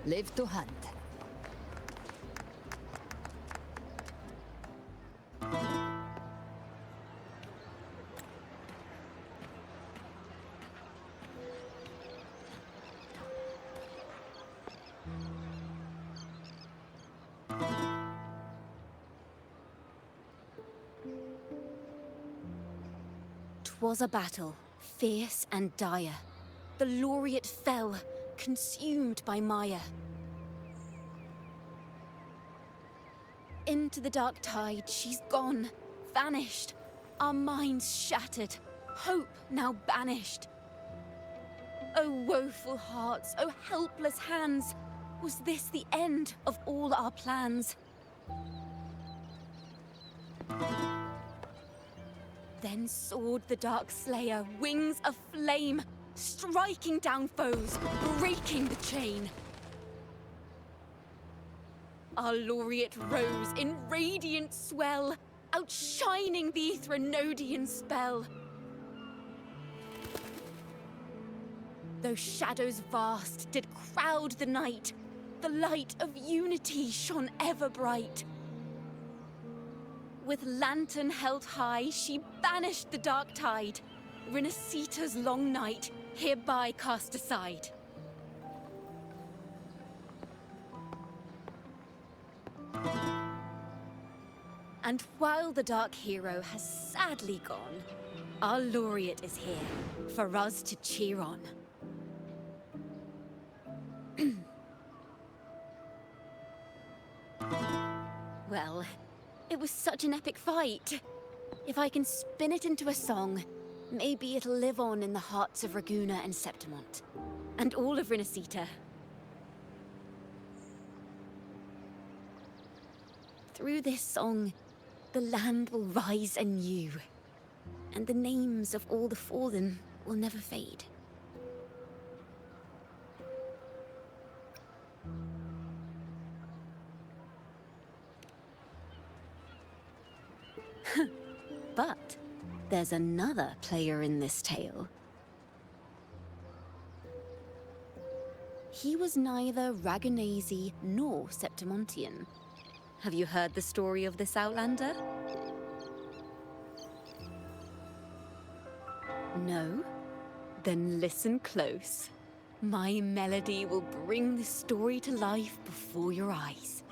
Live to hunt. 'Twas a battle, fierce and dire. The laureate fell, consumed by mire. Into the dark tide she's gone, vanished. Our minds shattered, hope now banished. O woeful hearts, O helpless hands, was this the end of all our plans? Then soared the dark slayer, wings of flame, striking down foes, breaking the chain. Our laureate rose in radiant swell, outshining the Threnodian spell. Though shadows vast did crowd the night, the light of unity shone ever bright. With lantern held high, she banished the dark tide, Rinascita's long night, hereby cast aside. And while the dark hero has sadly gone, our laureate is here for us to cheer on. Well, it was such an epic fight. If I can spin it into a song, maybe it'll live on in the hearts of Raguna and Septimont, and all of Rinascita. Through this song, the land will rise anew, and the names of all the fallen will never fade. But there's another player in this tale. He was neither Raganese nor Septimontian. Have you heard the story of this outlander? No? Then listen close. My melody will bring the story to life before your eyes.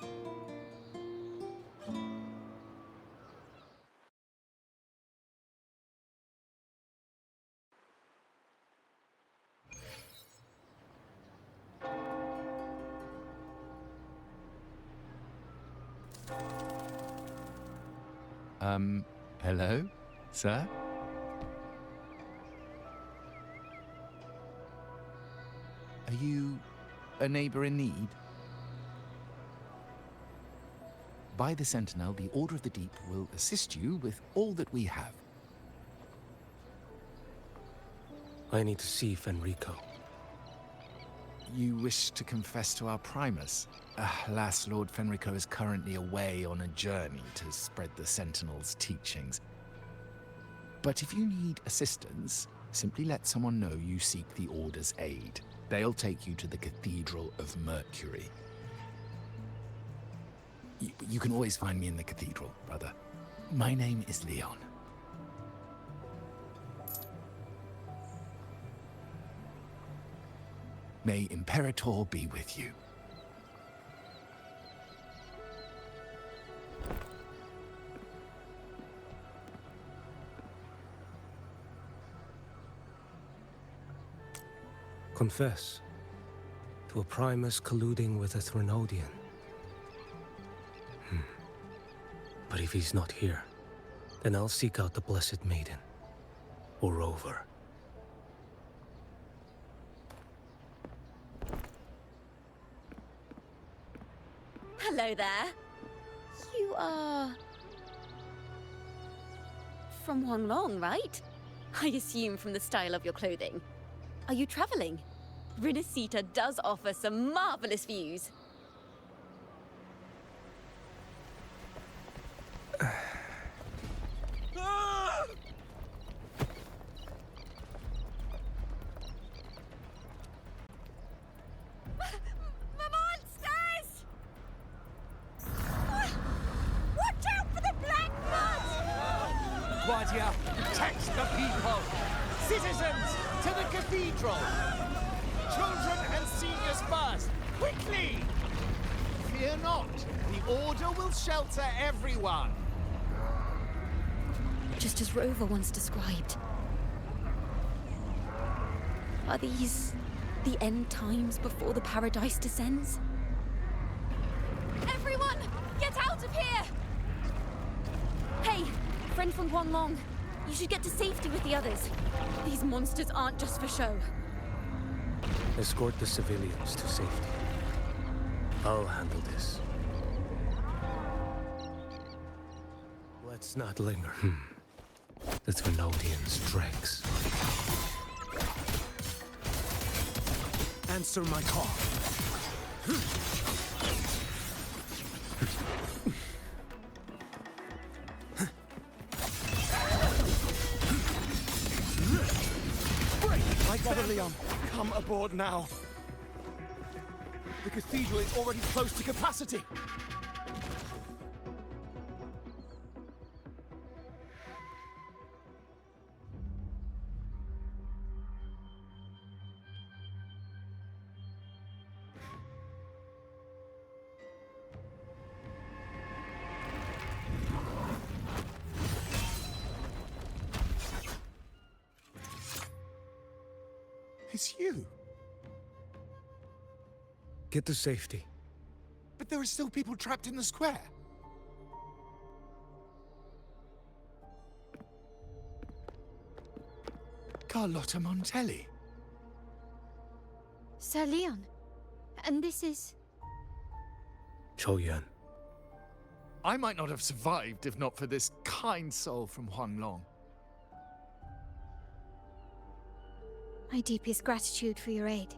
Hello, sir? Are you a neighbor in need? By the Sentinel, the Order of the Deep will assist you with all that we have. I need to see Fenrico. You wish to confess to our Primus? Alas, Lord Fenrico is currently away on a journey to spread the Sentinel's teachings. But if you need assistance, simply let someone know you seek the Order's aid. They'll take you to the Cathedral of Mercury. You can always find me in the Cathedral, brother. My name is Leon. May Imperator be with you. Confess to a Primus colluding with a Threnodian. But if he's not here, then I'll seek out the Blessed Maiden, or Rover. Hello there. You are... from Huanglong, right? I assume from the style of your clothing. Are you traveling? Rinascita does offer some marvelous views. Media, protect the people! Citizens, to the cathedral! Children and seniors first! Quickly! Fear not, the Order will shelter everyone! Just as Rover once described. Are these the end times before the paradise descends? Everyone, get out of here! Hey, friend from Guanlong, you should get to safety with the others. These monsters aren't just for show. Escort the civilians to safety. I'll handle this. Let's not linger. The Trinodians' dregs. Answer my call. My brother Leon, come aboard now. The cathedral is already close to capacity. It's you. Get to safety. But there are still people trapped in the square. Carlotta Montelli. Sir Leon. And this is... Choyan. I might not have survived if not for this kind soul from Huanglong. My deepest gratitude for your aid.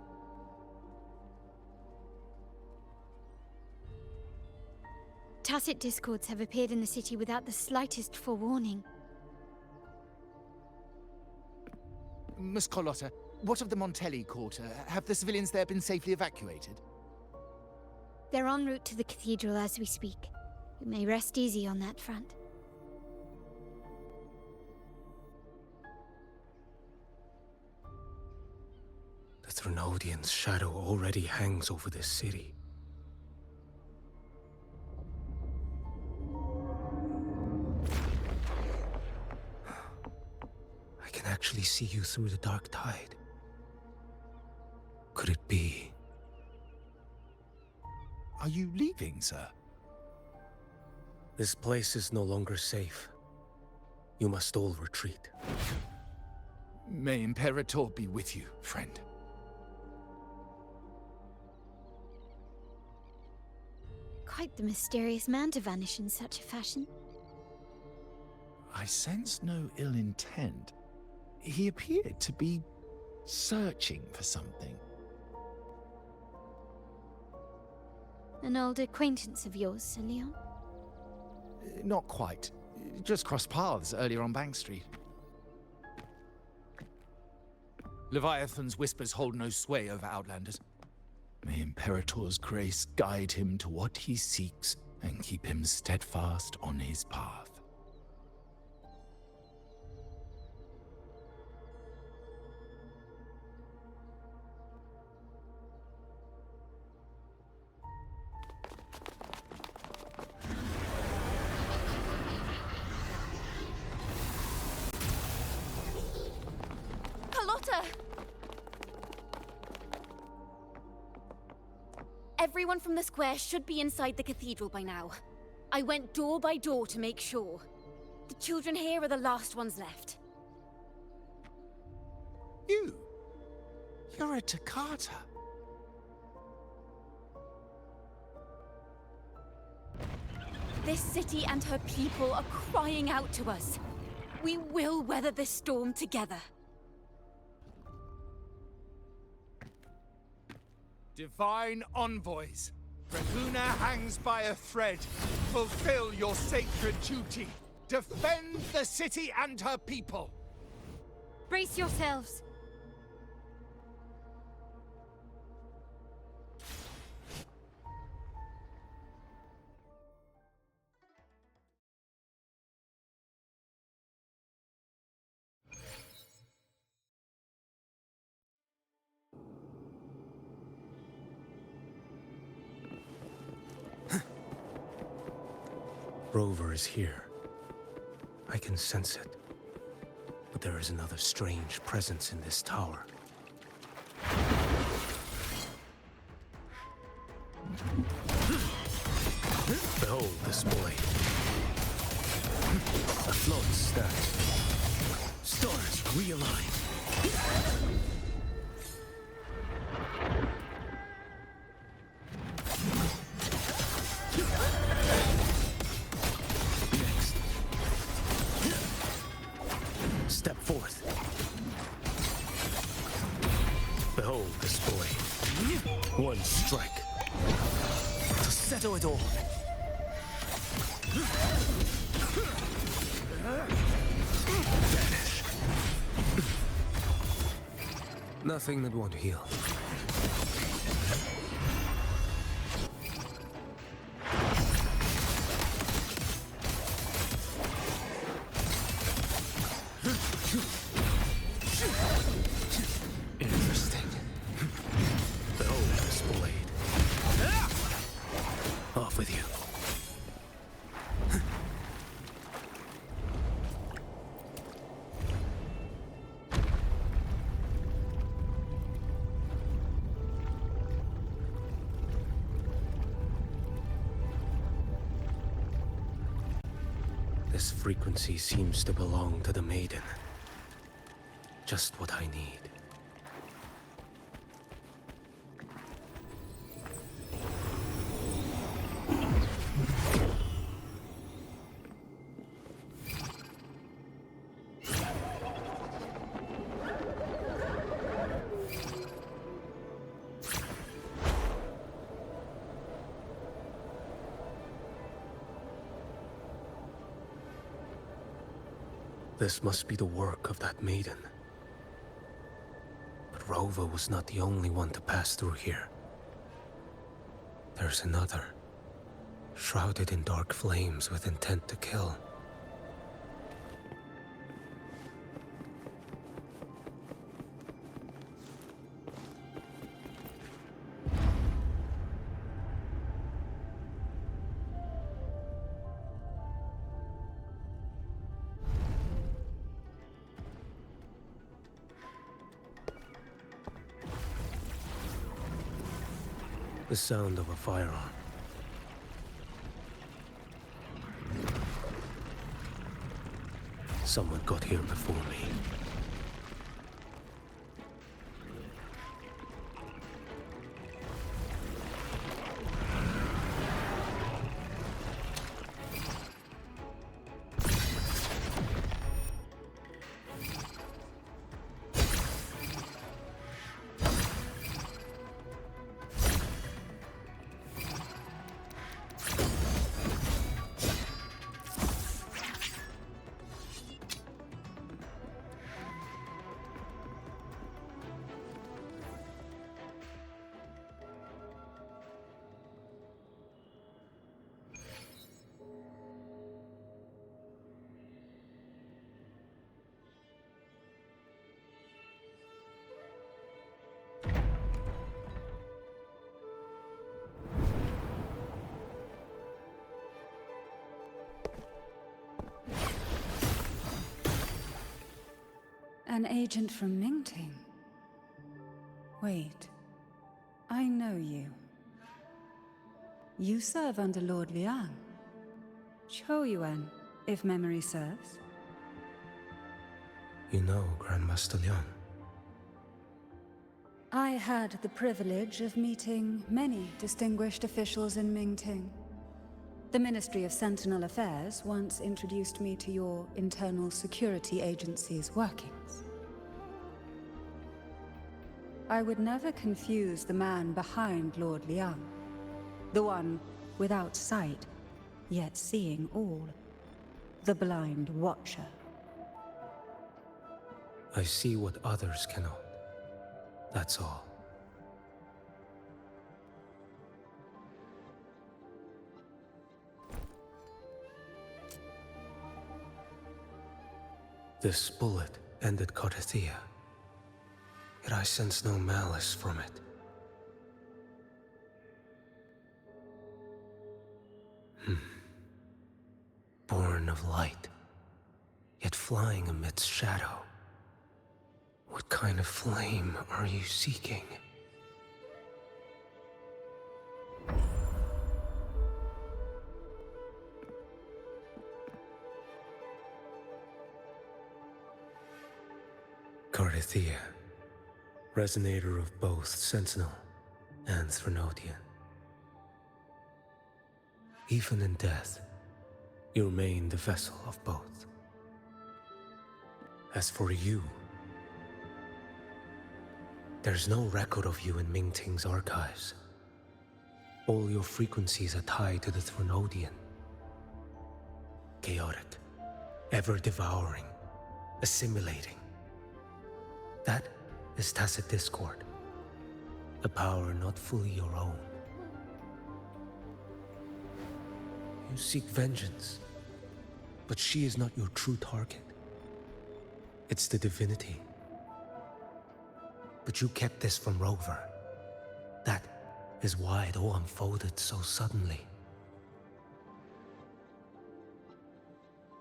Tacit discords have appeared in the city without the slightest forewarning. Miss Carlotta, what of the Montelli quarter? Have the civilians there been safely evacuated? They're en route to the cathedral as we speak. You may rest easy on that front. The Trinodians' shadow already hangs over this city. I can actually see you through the dark tide. Could it be? Are you leaving, sir? This place is no longer safe. You must all retreat. May Imperator be with you, friend. Quite the mysterious man to vanish in such a fashion. I sense no ill intent. He appeared to be searching for something. An old acquaintance of yours, Sir Leon? Not quite. Just crossed paths earlier on Bank Street. Leviathan's whispers hold no sway over Outlanders. May Imperator's grace guide him to what he seeks and keep him steadfast on his path. Carlotta! Everyone from the square should be inside the cathedral by now. I went door by door to make sure. The children here are the last ones left. You're a Toccata. This city and her people are crying out to us. We will weather this storm together. Divine envoys, Draguna hangs by a thread. Fulfill your sacred duty. Defend the city and her people. Brace yourselves. Rover is here. I can sense it. But there is another strange presence in this tower. Behold this blade. A float stacked. Stars realign. Next. Step forth. Behold this blade. One strike. To settle it all. Vanish. Nothing that won't heal. Interesting. Behold this blade. Off with you. This frequency seems to belong to the maiden. Just what I need. This must be the work of that maiden. But Rova was not the only one to pass through here. There's another, shrouded in dark flames with intent to kill. The sound of a firearm. Someone got here before me. An agent from Mingting? Wait, I know you. You serve under Lord Liang. Choyuan, if memory serves. You know Grandmaster Liang. I had the privilege of meeting many distinguished officials in Mingting. The Ministry of Sentinel Affairs once introduced me to your internal security agency's workings. I would never confuse the man behind Lord Liang. The one without sight, yet seeing all. The blind watcher. I see what others cannot. That's all. This bullet ended Cartathea, yet I sense no malice from it. born of light, yet flying amidst shadow. What kind of flame are you seeking? Carithia, resonator of both Sentinel and Threnodian. Even in death, you remain the vessel of both. As for you, there's no record of you in Mingting's archives. All your frequencies are tied to the Threnodian. Chaotic, ever-devouring, assimilating. That is tacit discord, a power not fully your own. You seek vengeance, but she is not your true target. It's the divinity. But you kept this from Rover. That is why it all unfolded so suddenly.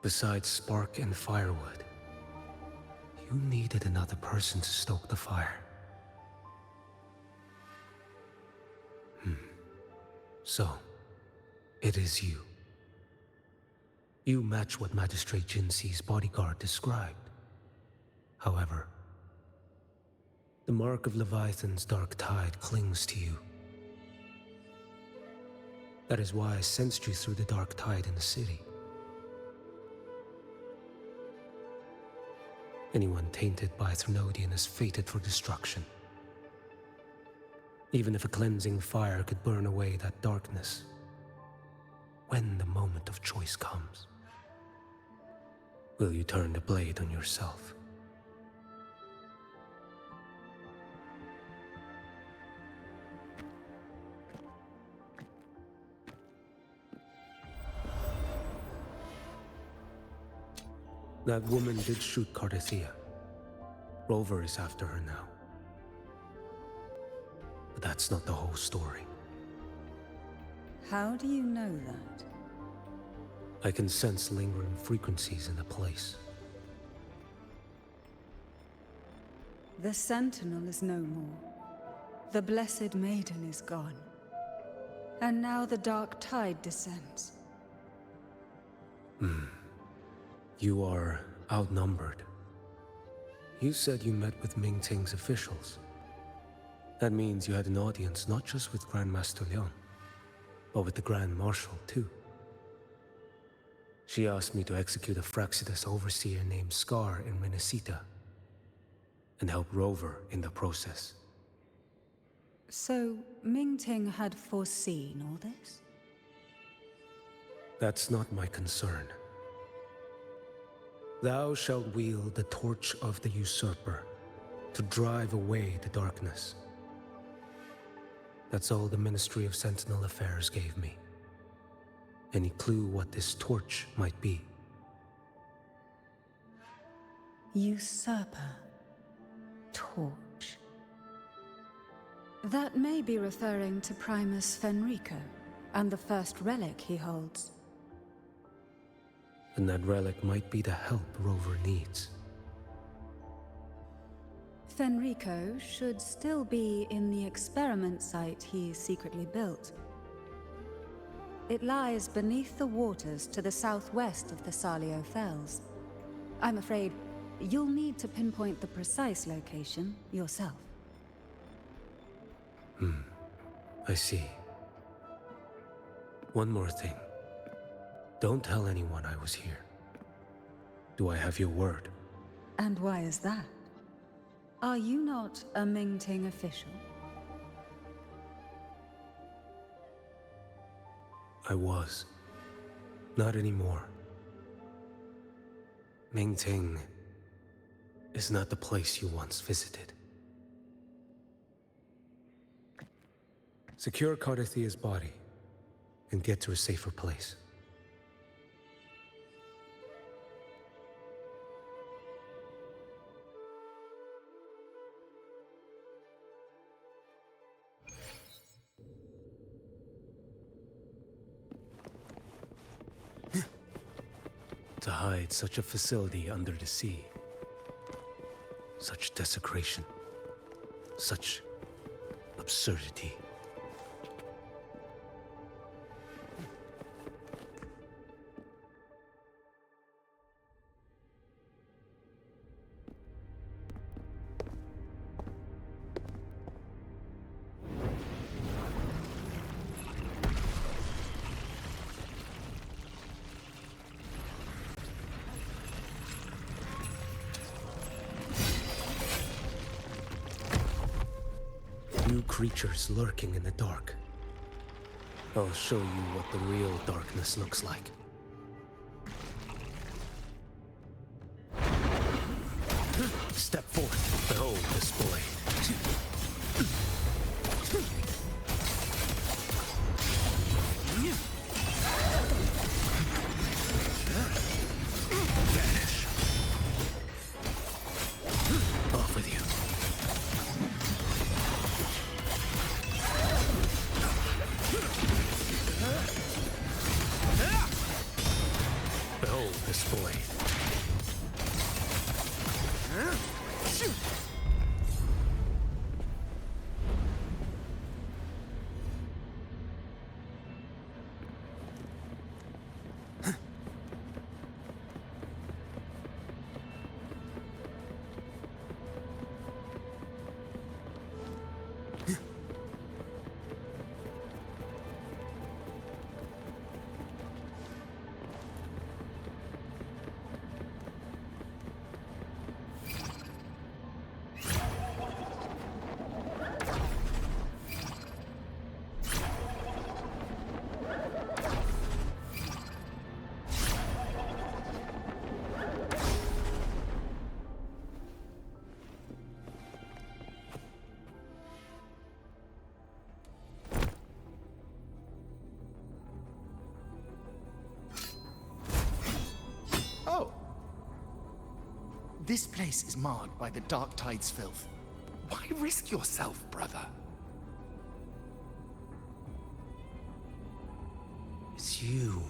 Besides spark and firewood, you needed another person to stoke the fire. So, it is you. You match what Magistrate Jinxi's bodyguard described. However, the mark of Leviathan's dark tide clings to you. That is why I sensed you through the dark tide in the city. Anyone tainted by Threnodian is fated for destruction. Even if a cleansing fire could burn away that darkness, when the moment of choice comes, will you turn the blade on yourself? That woman did shoot Carithia. Rover is after her now. But that's not the whole story. How do you know that? I can sense lingering frequencies in the place. The Sentinel is no more. The Blessed Maiden is gone. And now the dark tide descends. You are outnumbered. You said you met with Mingting's officials. That means you had an audience not just with Grandmaster Leon, but with the Grand Marshal too. She asked me to execute a Fraxidus overseer named Scar in Rinascita, and help Rover in the process. So, Mingting had foreseen all this? That's not my concern. Thou shalt wield the torch of the usurper to drive away the darkness. That's all the Ministry of Sentinel Affairs gave me. Any clue what this torch might be? Usurper. Torch. That may be referring to Primus Fenrico, and the first relic he holds. And that relic might be the help Rover needs. Fenrico should still be in the experiment site he secretly built. It lies beneath the waters to the southwest of the Salio Fells. I'm afraid you'll need to pinpoint the precise location yourself. I see. One more thing. Don't tell anyone I was here. Do I have your word? And why is that? Are you not a Mingting official? I was. Not anymore. Mingting is not the place you once visited. Secure Carithia's body and get to a safer place. hide such a facility under the sea. Such desecration. Such absurdity. New creatures lurking in the dark. I'll show you what the real darkness looks like. Step forth, behold this blade. Vanish. Off with you. Behold this blade. Oh. This place is marred by the Dark Tide's filth. Why risk yourself, brother? It's you.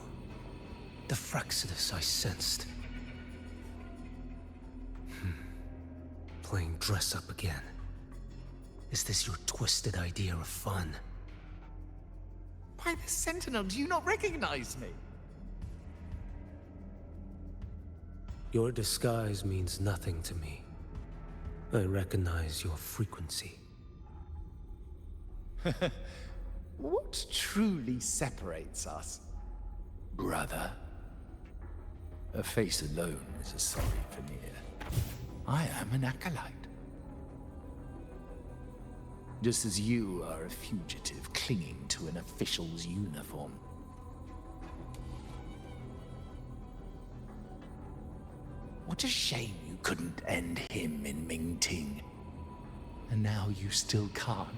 The Frexidus I sensed. Playing dress up again. Is this your twisted idea of fun? By the Sentinel, do you not recognize me? Your disguise means nothing to me. I recognize your frequency. What truly separates us, brother? A face alone is a sorry veneer. I am an acolyte. Just as you are a fugitive clinging to an official's uniform. What a shame you couldn't end him in Mingting. And now you still can't.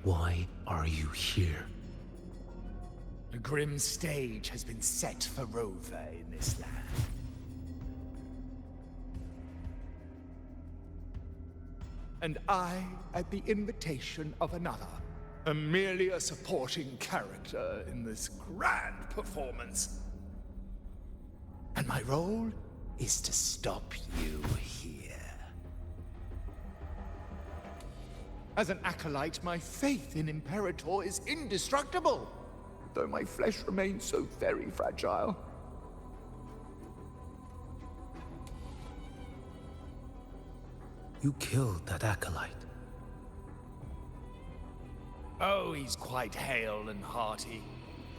Why are you here? A grim stage has been set for Rover in this land. And I, at the invitation of another, am merely a supporting character in this grand performance. And my role is to stop you here. As an acolyte, my faith in Imperator is indestructible, though my flesh remains so very fragile. You killed that acolyte. Oh, he's quite hale and hearty.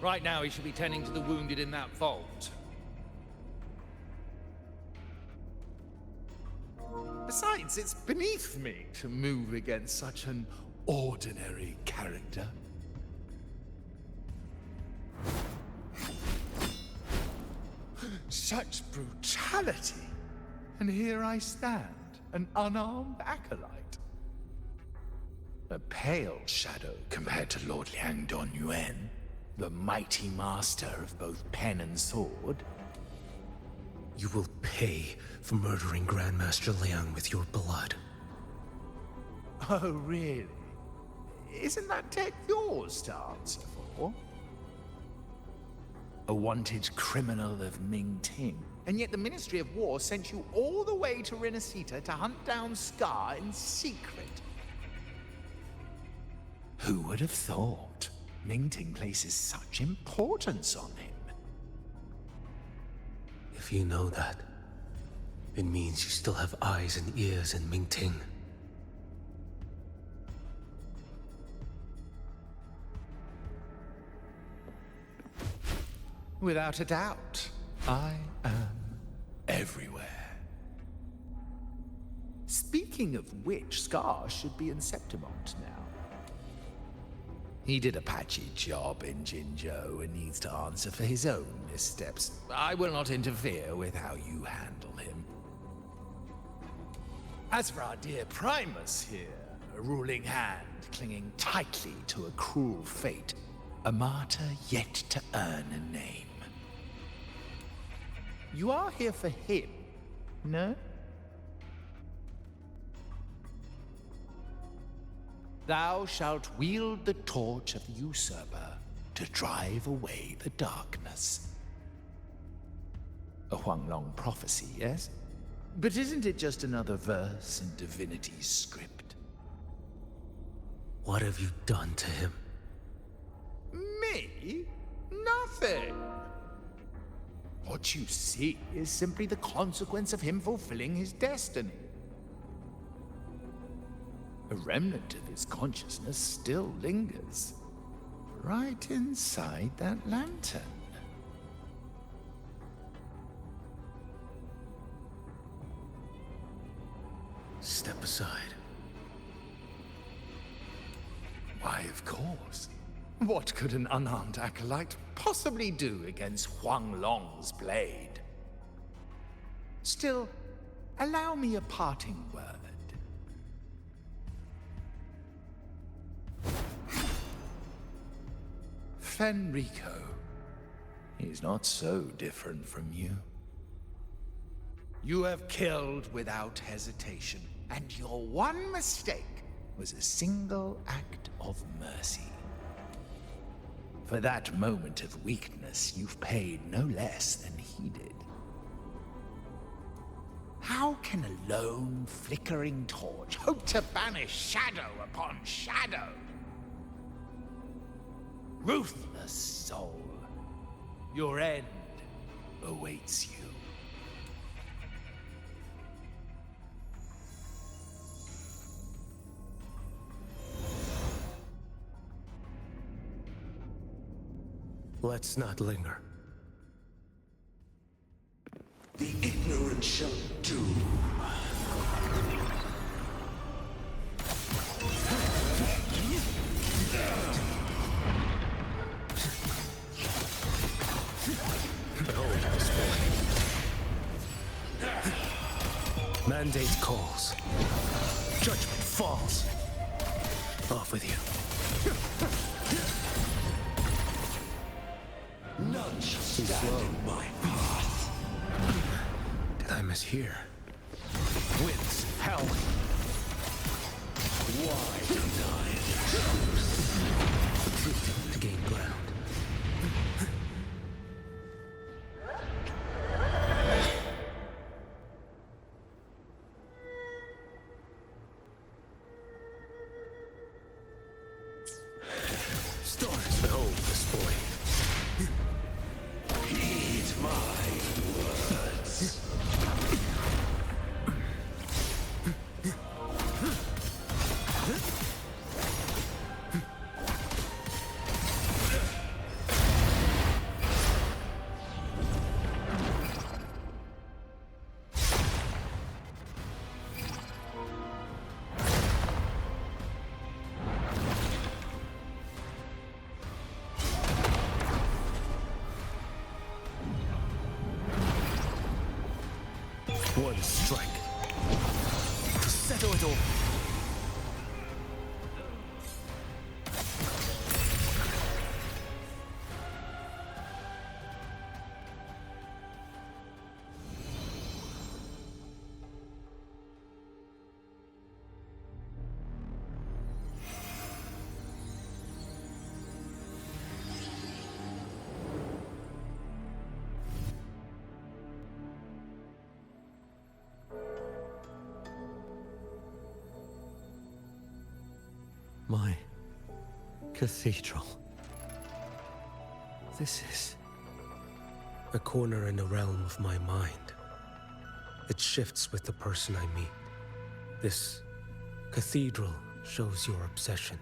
Right now, he should be tending to the wounded in that vault. Besides, it's beneath me to move against such an ordinary character. Such brutality! And here I stand, an unarmed acolyte. A pale shadow compared to Lord Liang Donyuan, the mighty master of both pen and sword. You will pay for murdering Grandmaster Liang with your blood. Oh, really? Isn't that tech yours to answer for? a wanted criminal of Ming-Ting. And yet the Ministry of War sent you all the way to Rinascita to hunt down Scar in secret. Who would have thought? Ming-Ting places such importance on him. If you know that, it means you still have eyes and ears in Ming-Ting. Without a doubt, I am everywhere. Speaking of which, Scar should be in Septimont now. He did a patchy job in Jinzhou and needs to answer for his own missteps. I will not interfere with how you handle him. As for our dear Primus here, a ruling hand clinging tightly to a cruel fate, a martyr yet to earn a name. You are here for him, no? Thou shalt wield the torch of the usurper to drive away the darkness. A Huanglong prophecy, yes? But isn't it just another verse in divinity's script? What have you done to him? Me? Nothing. What you see is simply the consequence of him fulfilling his destiny. A remnant of his consciousness still lingers, right inside that lantern. Step aside. Why, of course. What could an unarmed acolyte possibly do against Huanglong's blade? Still, allow me a parting word. Fenrico is not so different from you. You have killed without hesitation, and your one mistake was a single act of mercy. For that moment of weakness, you've paid no less than he did. How can a lone, flickering torch hope to banish shadow upon shadow? Ruthless soul, your end awaits you. Let's not linger. The ignorant shall doom. Behold this boy. Mandate calls. Judgment falls. Off with you. None shall stand in my path. Did I mishear? Winds, hell. Why deny the truth? To gain ground. Stars, behold this boy. Heed my words. One strike. Settle it all. My cathedral. This is... A corner in the realm of my mind. It shifts with the person I meet. This cathedral shows your obsession.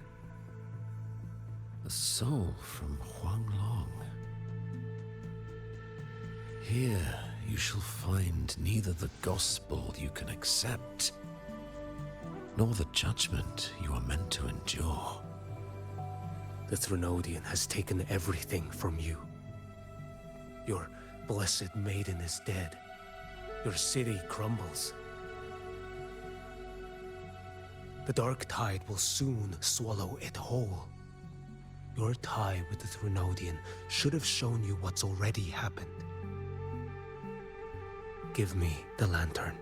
a soul from Huanglong. Here you shall find neither the gospel you can accept, nor the judgment you are meant to endure. The Threnodian has taken everything from you. Your blessed maiden is dead. Your city crumbles. The dark tide will soon swallow it whole. Your tie with the Threnodian should have shown you what's already happened. Give me the lantern.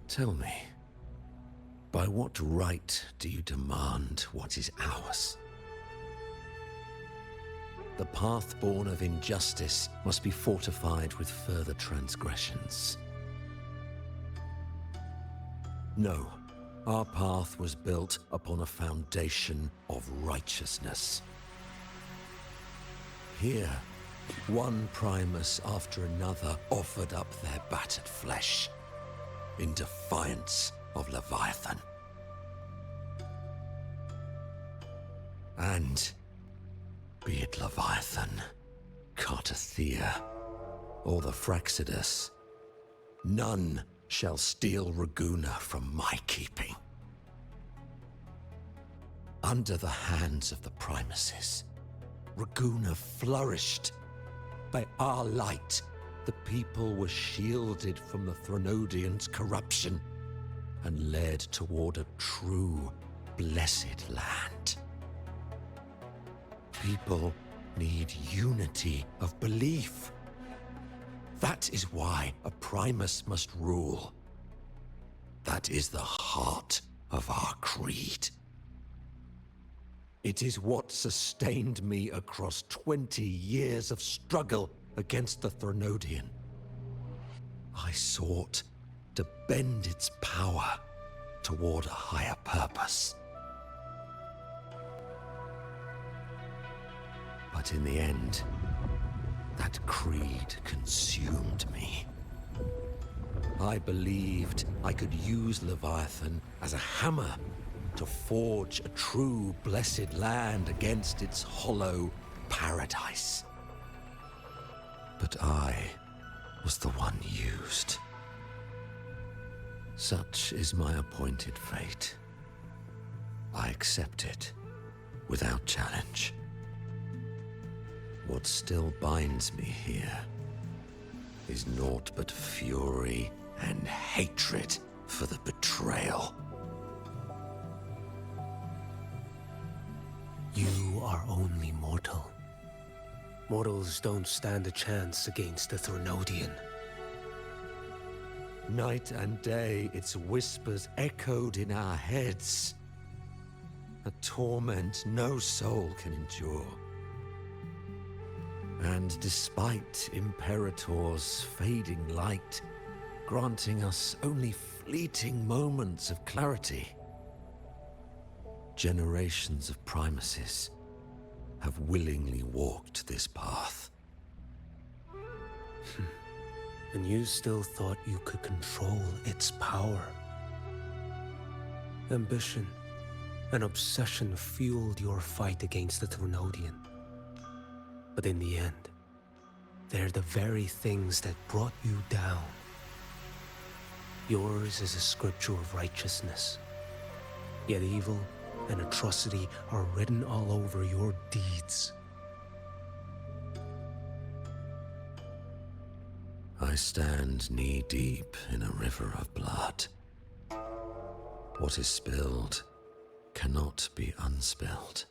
Tell me, by what right do you demand what is ours? The path born of injustice must be fortified with further transgressions. No, our path was built upon a foundation of righteousness. Here, one Primus after another offered up their battered flesh in defiance of Leviathan. And be it Leviathan, Cartathea, or the Fraxidus, none shall steal Raguna from my keeping. Under the hands of the Primuses, Raguna flourished. By our light, the people were shielded from the Threnodians' corruption and led toward a true, blessed land. People need unity of belief. That is why a Primus must rule. That is the heart of our creed. It is what sustained me across 20 years of struggle against the Threnodian. I sought to bend its power toward a higher purpose. But in the end, that creed consumed me. I believed I could use Leviathan as a hammer to forge a true blessed land against its hollow paradise. But I was the one used. Such is my appointed fate. I accept it without challenge. What still binds me here is naught but fury and hatred for the betrayal. You are only mortal. Mortals don't stand a chance against the Threnodian. Night and day, its whispers echoed in our heads. A torment no soul can endure. And despite Imperator's fading light, granting us only fleeting moments of clarity, generations of Primuses have willingly walked this path. And you still thought you could control its power. Ambition and obsession fueled your fight against the Threnodian. But in the end, they're the very things that brought you down. Yours is a scripture of righteousness, yet evil and atrocity are written all over your deeds. I stand knee-deep in a river of blood. What is spilled cannot be unspilled.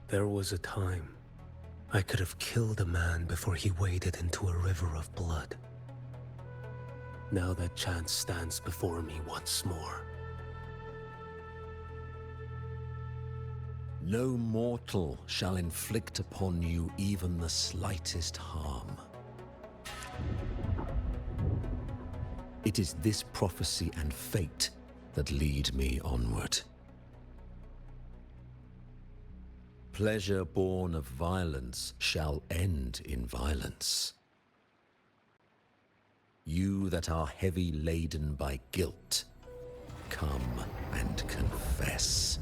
There was a time I could have killed a man before he waded into a river of blood. Now that chance stands before me once more. No mortal shall inflict upon you even the slightest harm. It is this prophecy and fate that lead me onward. Pleasure born of violence shall end in violence. You that are heavy laden by guilt, come and confess.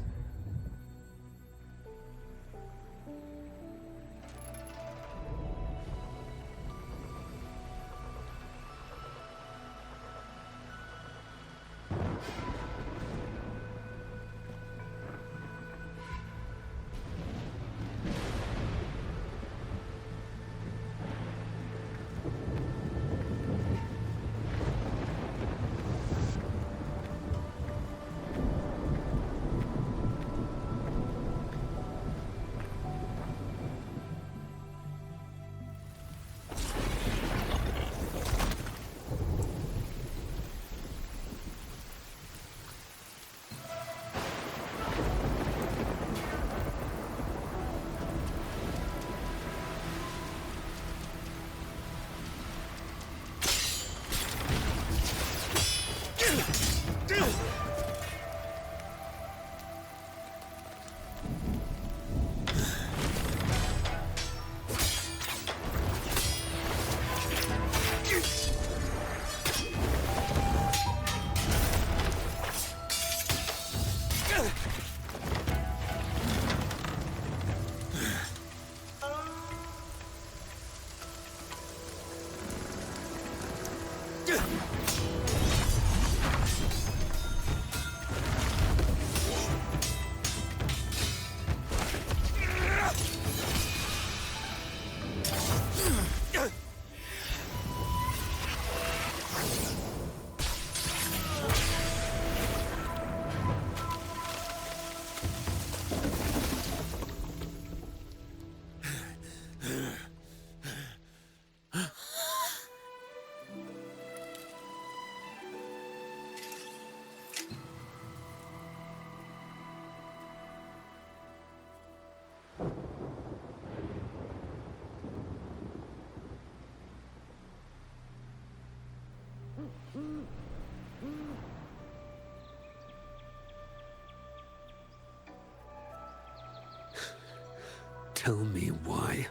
Tell me why.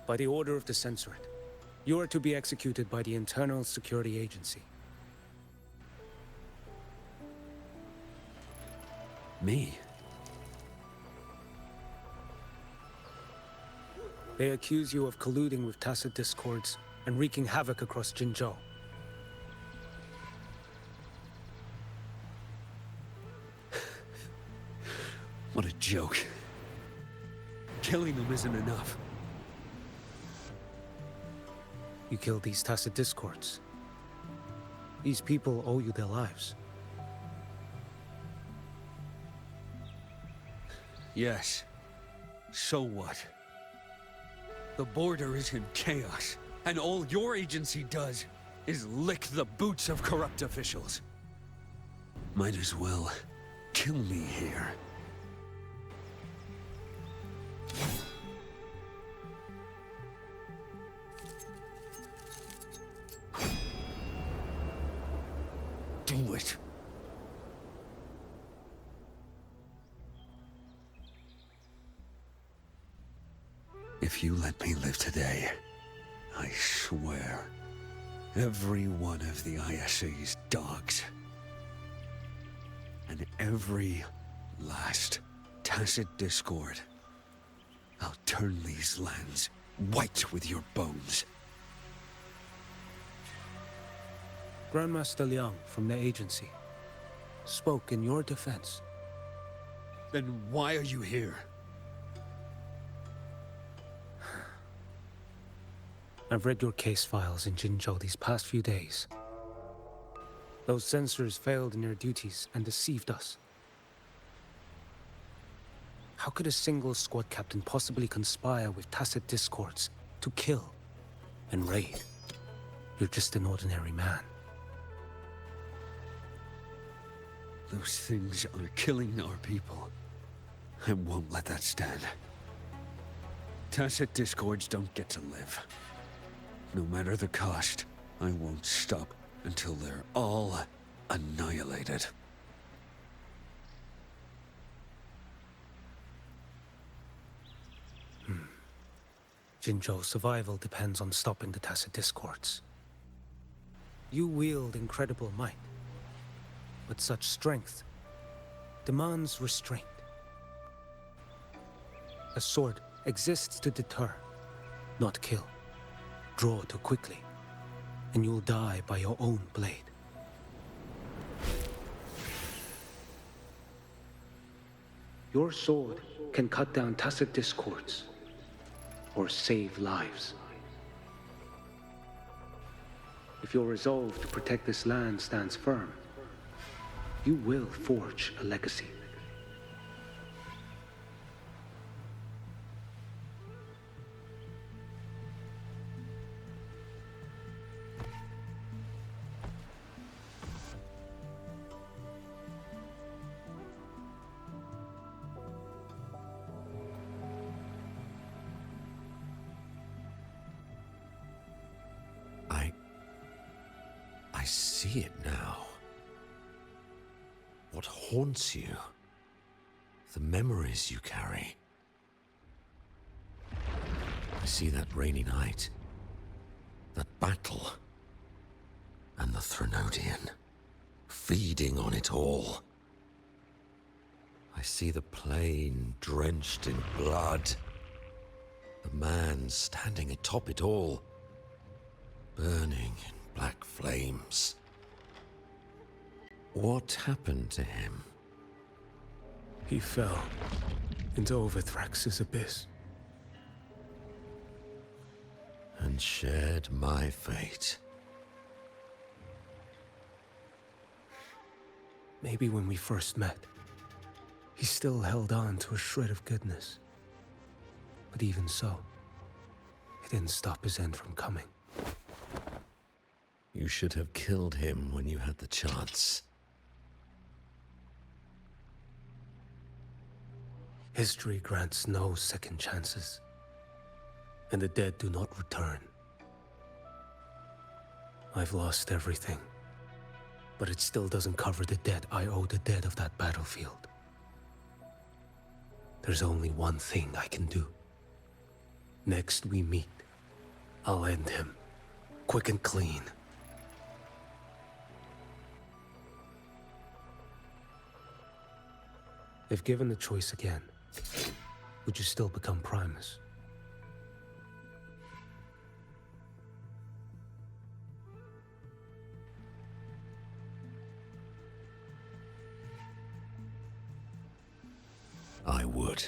By the order of the Censorate, you are to be executed by the Internal Security Agency. Me? They accuse you of colluding with tacit discords and wreaking havoc across Jinzhou. What a joke. Killing them isn't enough. You killed these tacit discords. These people owe you their lives. Yes. So what? The border is in chaos, and all your agency does is lick the boots of corrupt officials. Might as well kill me here. Do it. If you let me live today, I swear, every one of the ISA's dogs, and every last tacit discord, I'll turn these lands white with your bones. Grandmaster Liang from the agency spoke in your defense. Then why are you here? I've read your case files in Jinzhou these past few days. Those censors failed in their duties and deceived us. How could a single squad captain possibly conspire with tacit discords to kill and raid? You're just an ordinary man. Those things are killing our people. I won't let that stand. Tacit discords don't get to live. No matter the cost, I won't stop until they're all annihilated. Jinzhou's survival depends on stopping the Tacit Discords. You wield incredible might, but such strength demands restraint. A sword exists to deter, not kill. Draw too quickly, and you'll die by your own blade. Your sword can cut down Tacit Discords, or save lives. If your resolve to protect this land stands firm, you will forge a legacy. I see it now. What haunts you? The memories you carry. I see that rainy night, that battle, and the Threnodian, feeding on it all. I see the plain drenched in blood, the man standing atop it all, burning in black flames. What happened to him? He fell into Overthrax's abyss. And shared my fate. Maybe when we first met, he still held on to a shred of goodness. But even so, it didn't stop his end from coming. You should have killed him when you had the chance. History grants no second chances, and the dead do not return. I've lost everything, but it still doesn't cover the debt I owe the dead of that battlefield. There's only one thing I can do. Next we meet, I'll end him, quick and clean. If given the choice again, would you still become Primus? I would.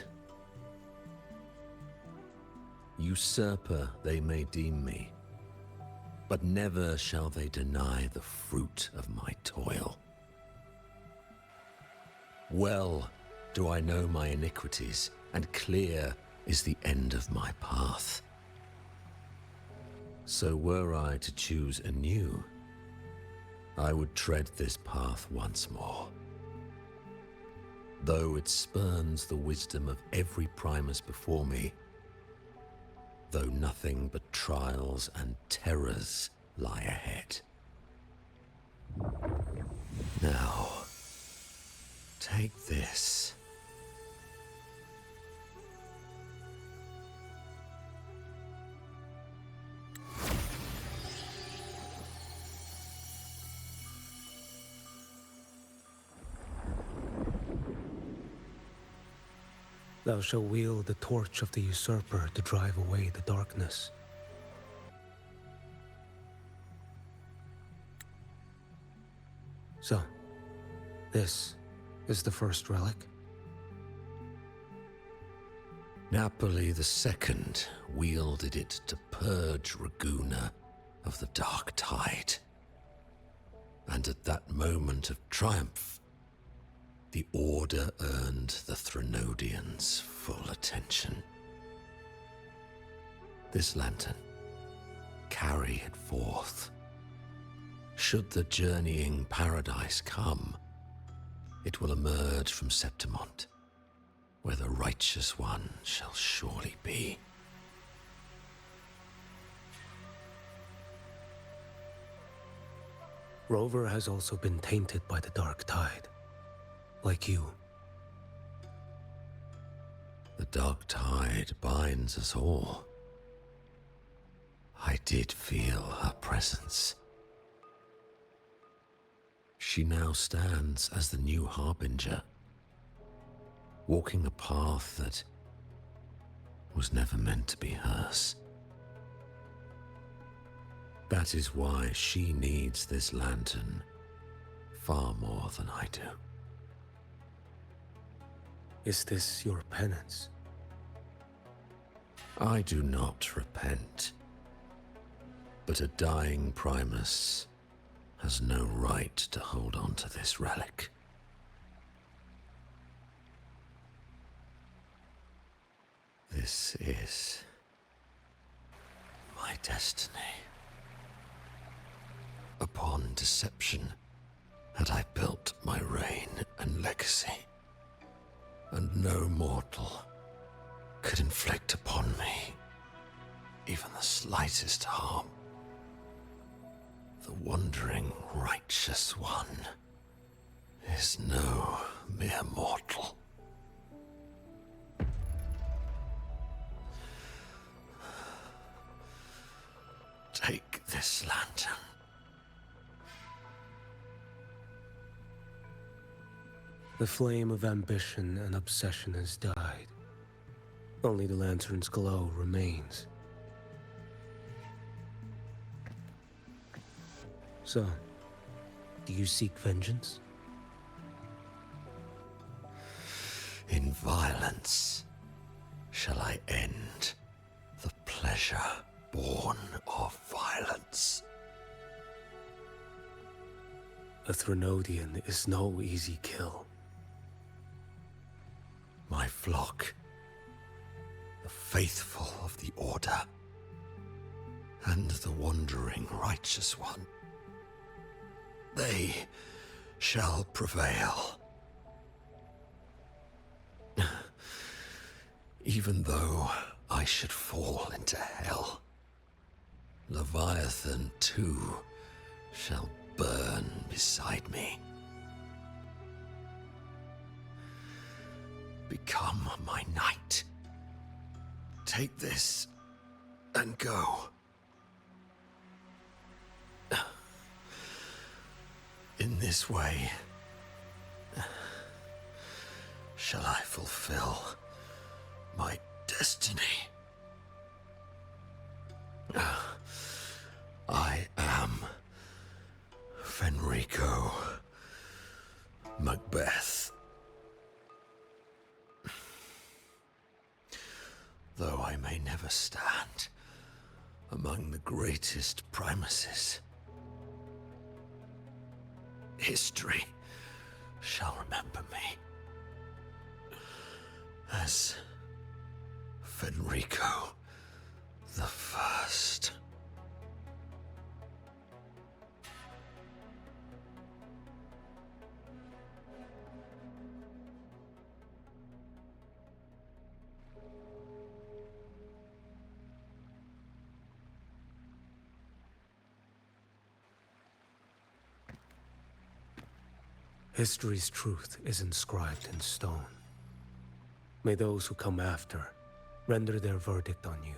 Usurper they may deem me, but never shall they deny the fruit of my toil. Well do I know my iniquities, and clear is the end of my path. So were I to choose anew, I would tread this path once more. Though it spurns the wisdom of every Primus before me, though nothing but trials and terrors lie ahead. Now, take this. Thou shalt wield the torch of the usurper to drive away the darkness. So, this is the first relic? Napoli II wielded it to purge Raguna of the dark tide. And at that moment of triumph, the Order earned the Threnodians full attention. This lantern, carry it forth. Should the journeying paradise come, it will emerge from Septimont, where the righteous one shall surely be. Rover has also been tainted by the dark tide. Like you. The dark tide binds us all. I did feel her presence. She now stands as the new harbinger, walking a path that was never meant to be hers. That is why she needs this lantern far more than I do. Is this your penance? I do not repent, but a dying Primus has no right to hold on to this relic. This is my destiny. Upon deception had I built my reign and legacy, and no mortal could inflict upon me even the slightest harm. The wandering righteous one is no mere mortal. Take this lantern. The flame of ambition and obsession has died. Only the lantern's glow remains. So, do you seek vengeance? In violence shall I end the pleasure born of violence. A Threnodian is no easy kill. My flock, the faithful of the Order, and the wandering righteous one, they shall prevail. Even though I should fall into hell, Leviathan too shall burn beside me. Become my knight. Take this and go. In this way, shall I fulfill my destiny. I am Fenrico Macbeth. Though I may never stand among the greatest Primuses, history shall remember me as Fenrico the First. History's truth is inscribed in stone. May those who come after render their verdict on you.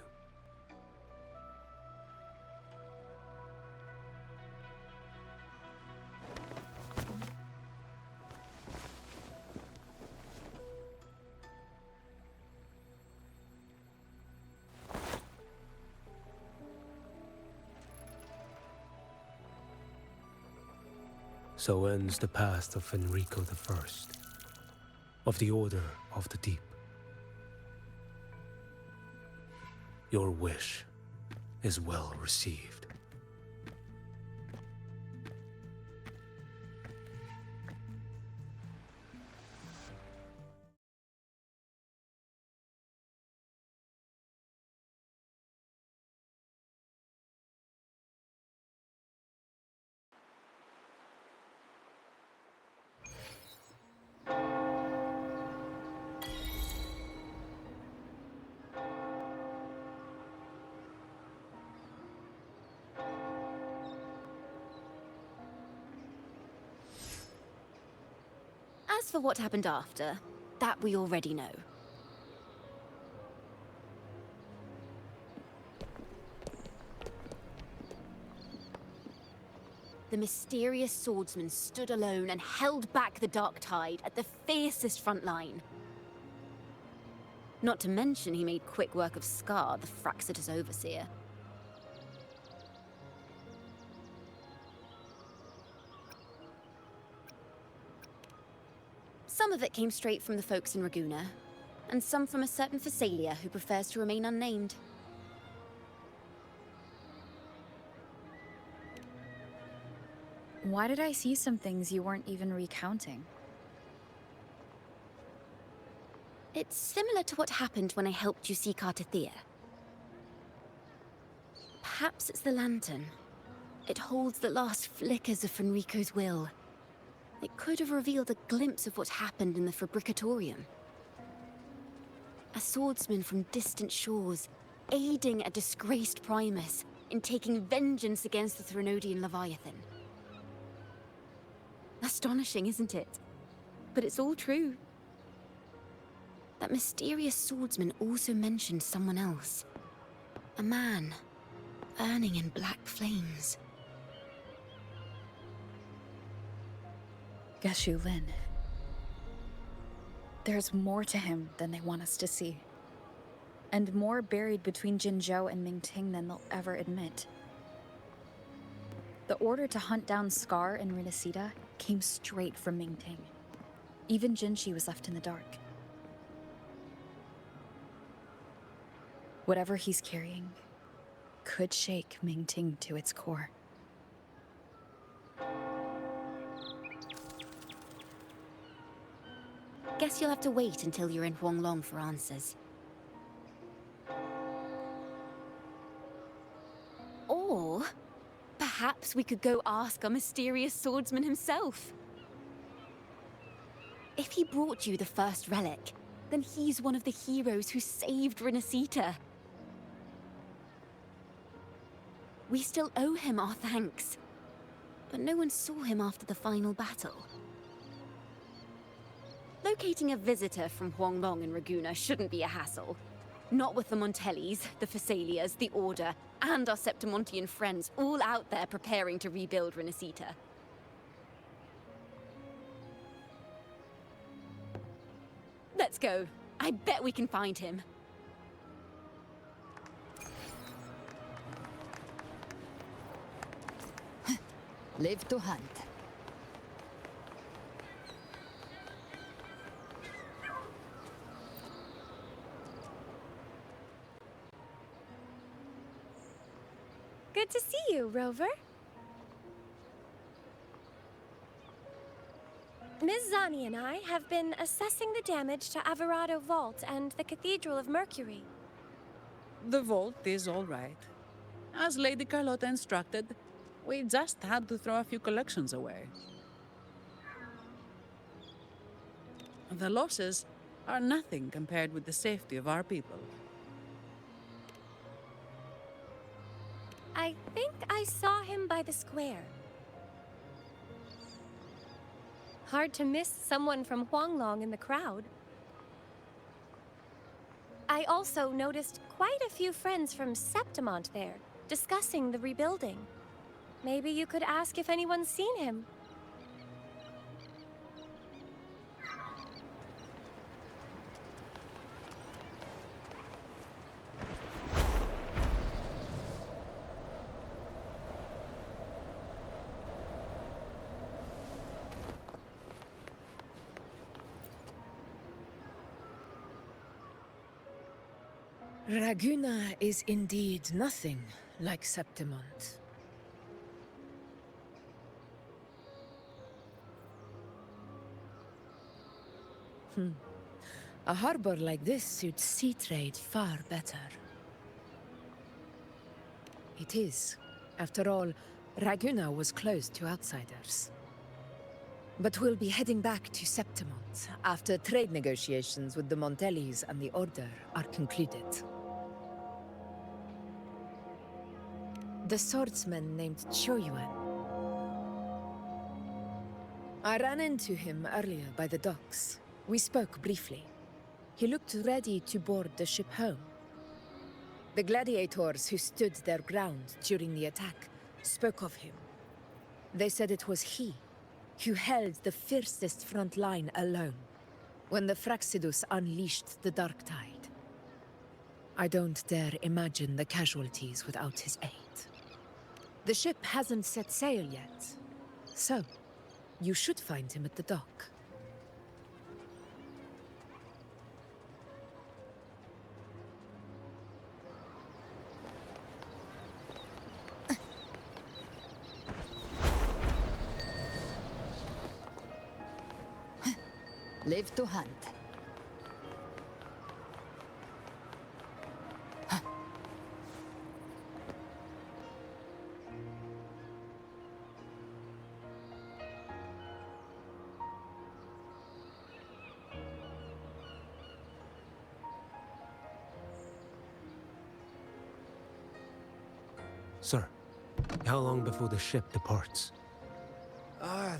So ends the path of Fenrico the First, of the Order of the Deep. Your wish is well received. for what happened after, that we already know. The mysterious swordsman stood alone and held back the dark tide at the fiercest front line. Not to mention he made quick work of Scar, the Fraxitus overseer. Some of it came straight from the folks in Raguna, and some from a certain Phasalia who prefers to remain unnamed. Why did I see some things you weren't even recounting? It's similar to what happened when I helped you seek Artathea. Perhaps it's the lantern. It holds the last flickers of Fenrico's will. It could have revealed a glimpse of what happened in the Fabricatorium. A swordsman from distant shores, aiding a disgraced Primus in taking vengeance against the Threnodian Leviathan. Astonishing, isn't it? But it's all true. That mysterious swordsman also mentioned someone else. A man, burning in black flames. Geshu Lin. There's more to him than they want us to see. And more buried between Jinzhou and Mingting than they'll ever admit. The order to hunt down Scar and Rinascita came straight from Mingting. Even Jinshi was left in the dark. Whatever he's carrying could shake Mingting to its core. Guess you'll have to wait until you're in Huanglong for answers. Or perhaps we could go ask our mysterious swordsman himself. If he brought you the first relic, then he's one of the heroes who saved Rinascita. We still owe him our thanks, but no one saw him after the final battle. Locating a visitor from Huanglong and Raguna shouldn't be a hassle. Not with the Montellis, the Phasalias, the Order, and our Septimontian friends all out there preparing to rebuild Rinascita. Let's go. I bet we can find him. Live to hunt. Good to see you, Rover. Ms. Zani and I have been assessing the damage to Averado Vault and the Cathedral of Mercury. The vault is all right. As Lady Carlotta instructed, we just had to throw a few collections away. The losses are nothing compared with the safety of our people. I think I saw him by the square. Hard to miss someone from Huanglong in the crowd. I also noticed quite a few friends from Septimont there, discussing the rebuilding. Maybe you could ask if anyone's seen him. Raguna is indeed nothing like Septimont. A harbor like this suits sea trade far better. It is. After all, Raguna was closed to outsiders. But we'll be heading back to Septimont after trade negotiations with the Montellis and the Order are concluded. The swordsman named Choyuan. I ran into him earlier by the docks. We spoke briefly. He looked ready to board the ship home. The gladiators who stood their ground during the attack spoke of him. They said it was he who held the fiercest front line alone when the Fraxidus unleashed the Dark Tide. I don't dare imagine the casualties without his aid. The ship hasn't set sail yet, so you should find him at the dock. Live to hunt. Sir, how long before the ship departs?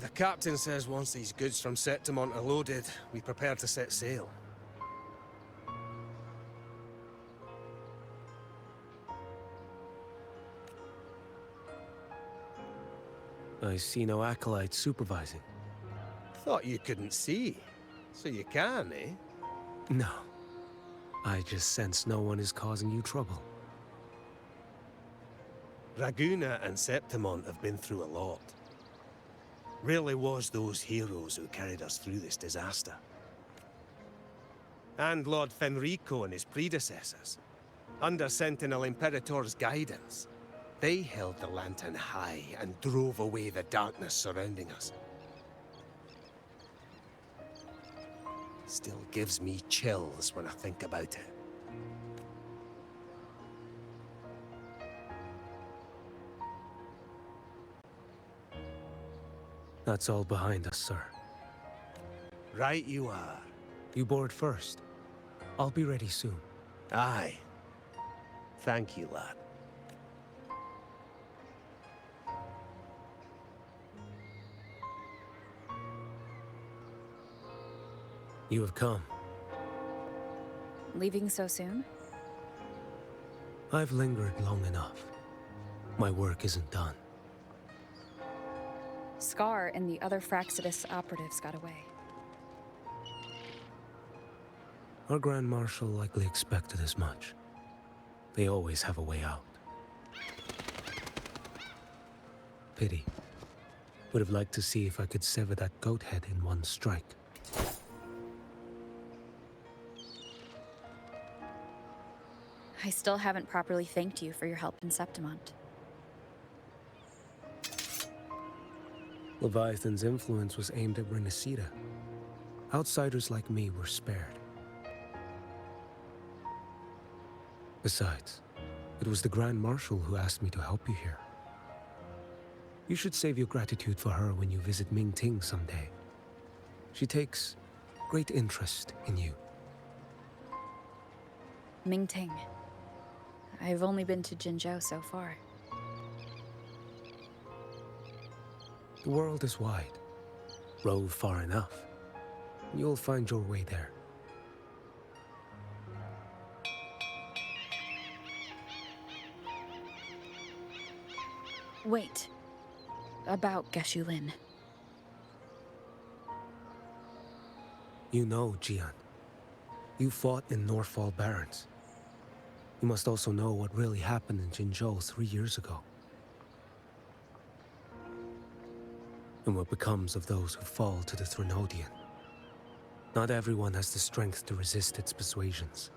The captain says once these goods from Septimont are loaded, we prepare to set sail. I see no acolytes supervising. Thought you couldn't see. So you can, eh? No. I just sense no one is causing you trouble. Raguna and Septimont have been through a lot. Really was those heroes who carried us through this disaster. And Lord Fenrico and his predecessors. Under Sentinel Imperator's guidance, they held the lantern high and drove away the darkness surrounding us. Still gives me chills when I think about it. That's all behind us, sir. Right you are. You board first. I'll be ready soon. Aye. Thank you, lad. You have come. Leaving so soon? I've lingered long enough. My work isn't done. Scar and the other Fraxidus operatives got away. Our Grand Marshal likely expected as much. They always have a way out. Pity. Would have liked to see if I could sever that goat head in one strike. I still haven't properly thanked you for your help in Septimont. Leviathan's influence was aimed at Rinascita. Outsiders like me were spared. Besides, it was the Grand Marshal who asked me to help you here. You should save your gratitude for her when you visit Mingting someday. She takes great interest in you. Mingting. I've only been to Jinzhou so far. The world is wide. Rove far enough. You'll find your way there. Wait. About Geshu Lin. You know, Jian. You fought in Northfall Barrens. You must also know what really happened in Jinzhou 3 years ago. And what becomes of those who fall to the Threnodian. Not everyone has the strength to resist its persuasions.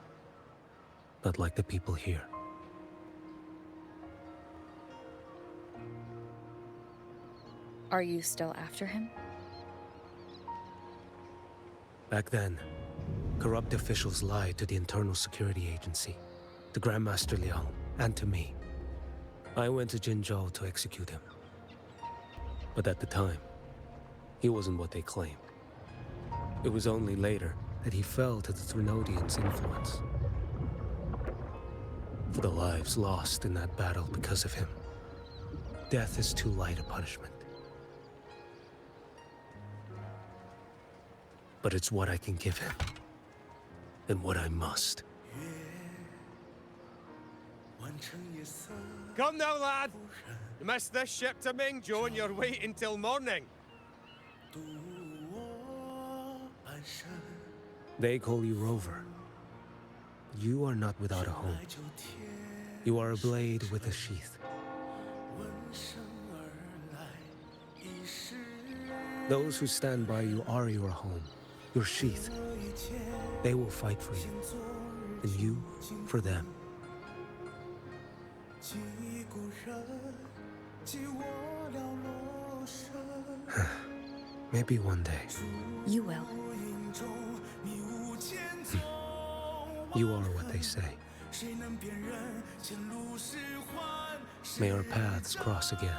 Not like the people here. Are you still after him? Back then, corrupt officials lied to the Internal Security Agency, to Grandmaster Liang, and to me. I went to Jinzhou to execute him. But at the time, he wasn't what they claimed. It was only later that he fell to the Threnodians' influence. For the lives lost in that battle because of him, death is too light a punishment. but it's what I can give him. And what I must. Come now, lad! You missed this ship to Mingzhou and you're waiting till morning. They call you Rover. You are not without a home. You are a blade with a sheath. Those who stand by you are your home, your sheath. They will fight for you, and you for them. Maybe one day. You will. You are what they say. May our paths cross again.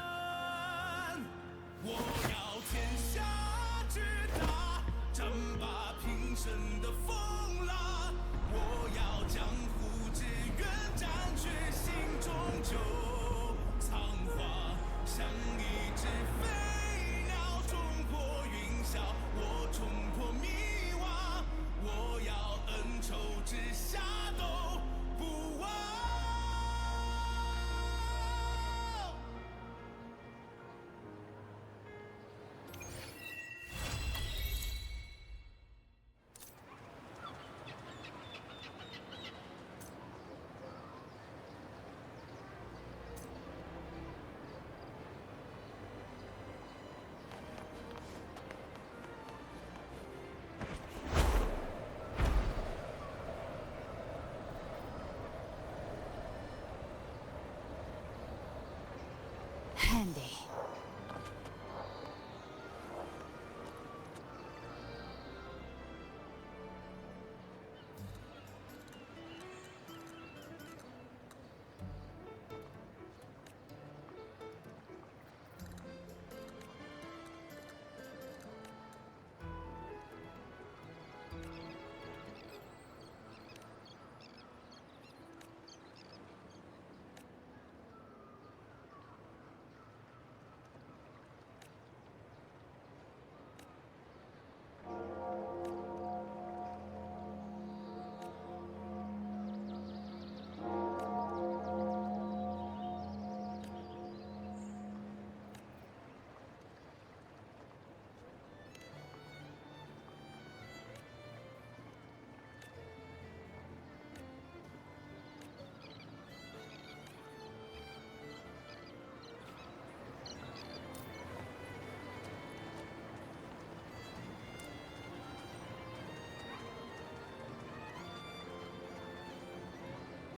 Handy.